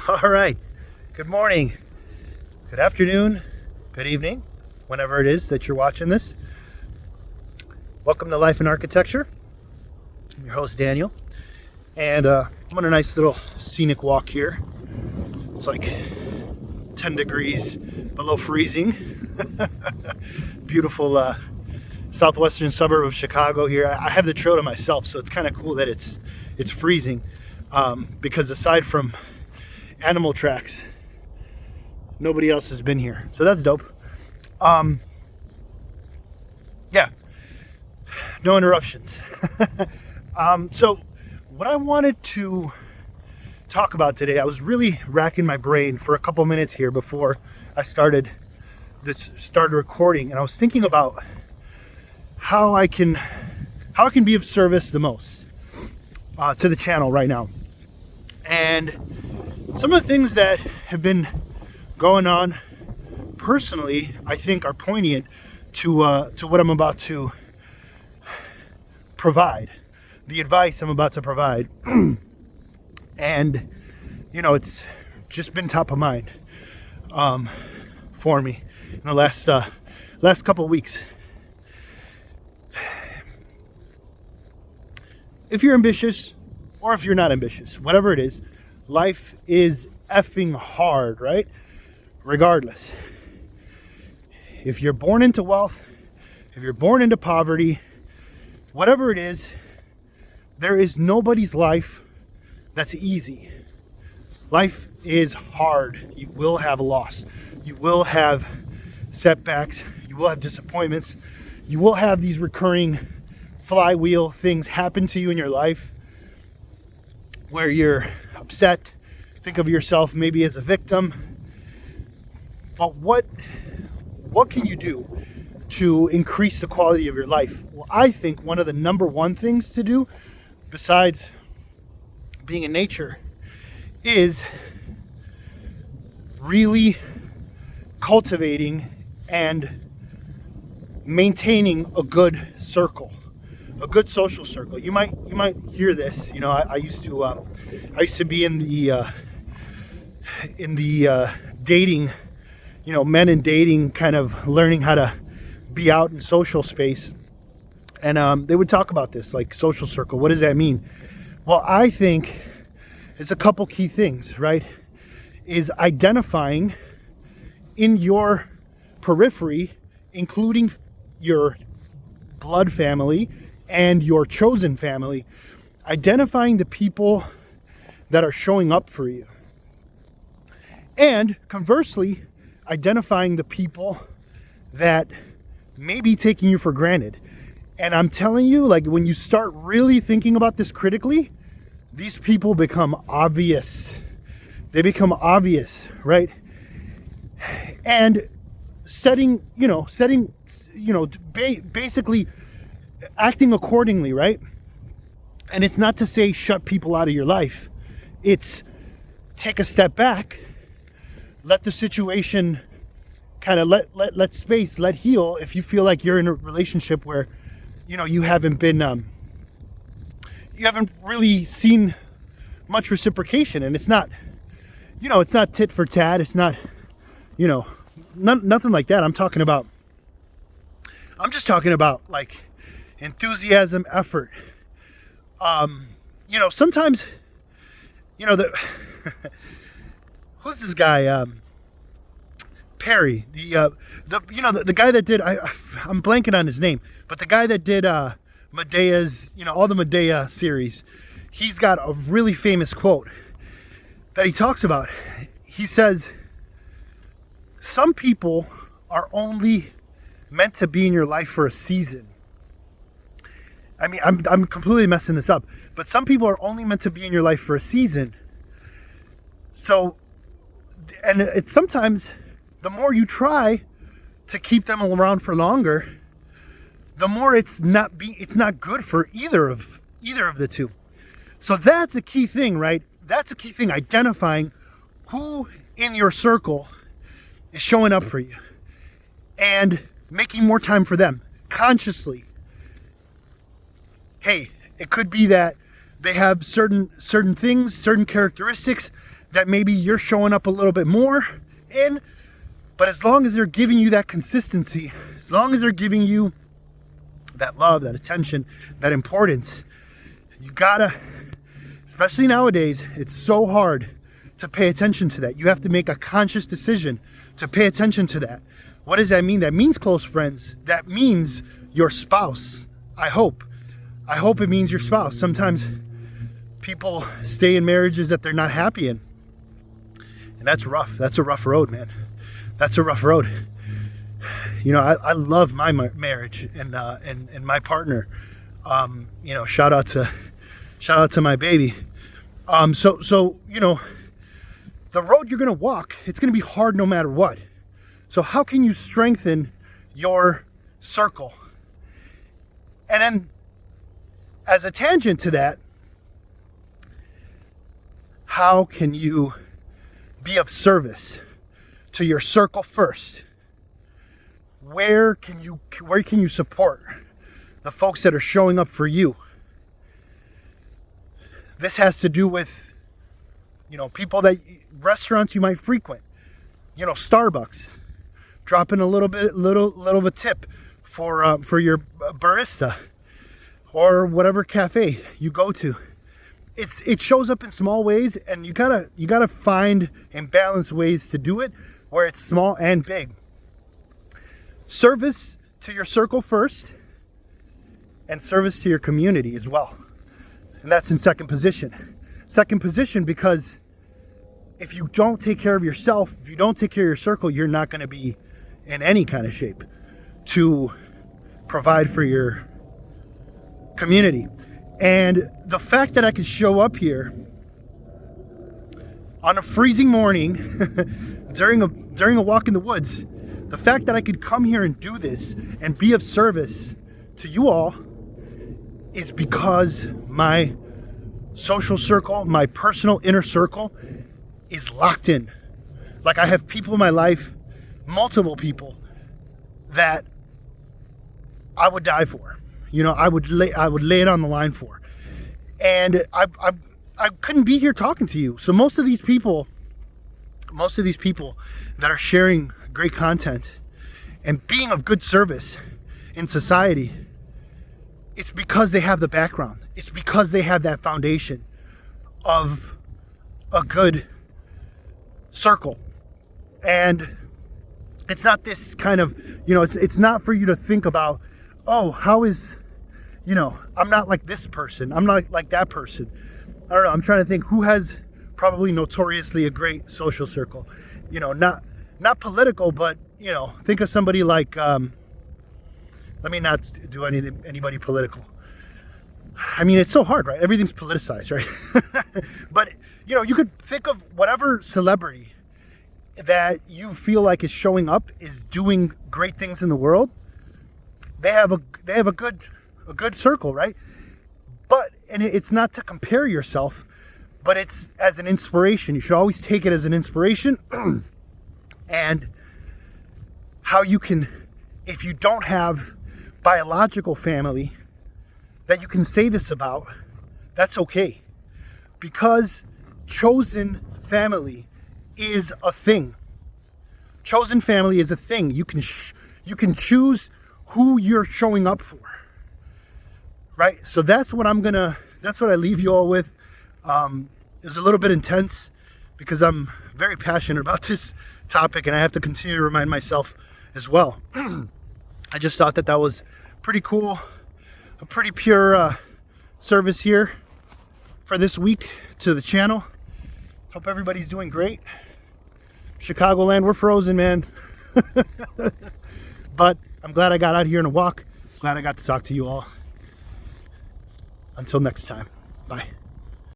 All right. Good morning, good afternoon, good evening, whenever it is that you're watching this. Welcome to Life in Architecture. I'm your host, Daniel. And I'm on a nice little scenic walk here. It's like 10 degrees below freezing. Beautiful southwestern suburb of Chicago here. I have the trail to myself, so it's kind of cool that it's freezing. Because aside from animal tracks, nobody else has been here, so that's dope. Yeah, no interruptions. So what I wanted to talk about today, I was really racking my brain for a couple minutes here before I started recording, and I was thinking about how I can be of service the most to the channel right now. And some of the things that have been going on personally, I think, are poignant to what I'm about to provide, the advice I'm about to provide. And, it's just been top of mind for me in the last couple of weeks. If you're ambitious or if you're not ambitious, whatever it is, life is effing hard, right? Regardless. If you're born into wealth, if you're born into poverty, whatever it is, there is nobody's life that's easy. Life is hard. You will have loss. You will have setbacks. You will have disappointments. You will have these recurring flywheel things happen to you in your life where you're upset, think of yourself maybe as a victim. But what can you do to increase the quality of your life? Well, I think one of the number one things to do, besides being in nature, is really cultivating and maintaining a good circle, a good social circle. You might hear this. I used to be in the dating, men in dating, kind of learning how to be out in social space. And they would talk about this, like social circle. What does that mean? Well, I think it's a couple key things, right? Is identifying in your periphery, including your blood family and your chosen family, identifying the people that are showing up for you. And conversely, identifying the people that may be taking you for granted. And I'm telling you, like, when you start really thinking about this critically, these people become obvious. They become obvious, right? And basically acting accordingly, right? And it's not to say shut people out of your life. It's take a step back, let the situation kind of let space, let heal. If you feel like you're in a relationship where, you haven't really seen much reciprocation, and it's not tit for tat. It's not, nothing like that. I'm just talking about like enthusiasm, effort. Sometimes, who's this guy? Perry, the guy that did, I'm blanking on his name, but the guy that did Medea's, all the Medea series, he's got a really famous quote that he talks about. He says, some people are only meant to be in your life for a season. I mean, I'm completely messing this up, but some people are only meant to be in your life for a season. So, and it's sometimes the more you try to keep them around for longer, the more it's not good for either of the two. So that's a key thing, right? That's a key thing, identifying who in your circle is showing up for you and making more time for them consciously. Hey, it could be that they have certain things, certain characteristics that maybe you're showing up a little bit more in, but as long as they're giving you that consistency, as long as they're giving you that love, that attention, that importance, you gotta, especially nowadays, it's so hard to pay attention to that. You have to make a conscious decision to pay attention to that. What does that mean? That means close friends. That means your spouse. I hope it means your spouse. Sometimes people stay in marriages that they're not happy in. And that's rough. That's a rough road, man. That's a rough road. You know, I love my marriage and my partner. You know, shout out to my baby. So you know, the road you're gonna walk, it's gonna be hard no matter what. So how can you strengthen your circle? And then, as a tangent to that, how can you be of service to your circle first? Where can you support the folks that are showing up for you? This has to do with, you know, restaurants you might frequent. You know, Starbucks, dropping a little of a tip for your barista, or whatever cafe you go to. It shows up in small ways, and you gotta find and balance ways to do it where it's small and big. Service to your circle first, and service to your community as well. And that's in second position. Second position because if you don't take care of yourself, if you don't take care of your circle, you're not going to be in any kind of shape to provide for your community. And the fact that I could show up here on a freezing morning during a walk in the woods, the fact that I could come here and do this and be of service to you all is because my social circle, my personal inner circle, is locked in. Like, I have people in my life, multiple people, that I would die for. You know, I would lay it on the line for. And I couldn't be here talking to you. So most of these people that are sharing great content and being of good service in society, it's because they have the background. It's because they have that foundation of a good circle. And it's not this kind of, you know, it's not for you to think about, oh, how is, you know, I'm not like this person, I'm not like that person. I don't know, I'm trying to think who has probably notoriously a great social circle. You know, not political, but, you know, think of somebody like, let me not do anybody political. I mean, it's so hard, right? Everything's politicized, right? But, you know, you could think of whatever celebrity that you feel like is showing up, is doing great things in the world. They have a good circle, right? But, and it's not to compare yourself, but it's as an inspiration. You should always take it as an inspiration. And how you can, if you don't have biological family that you can say this about, that's okay. Because chosen family is a thing. Chosen family is a thing. You can choose who you're showing up for. Right? So that's what I leave you all with. It was a little bit intense because I'm very passionate about this topic, and I have to continue to remind myself as well. I just thought that was pretty cool, a pretty pure service here for this week to the channel. Hope everybody's doing great. Chicagoland, we're frozen, man. But I'm glad I got out here on a walk. Glad I got to talk to you all. Until next time, bye.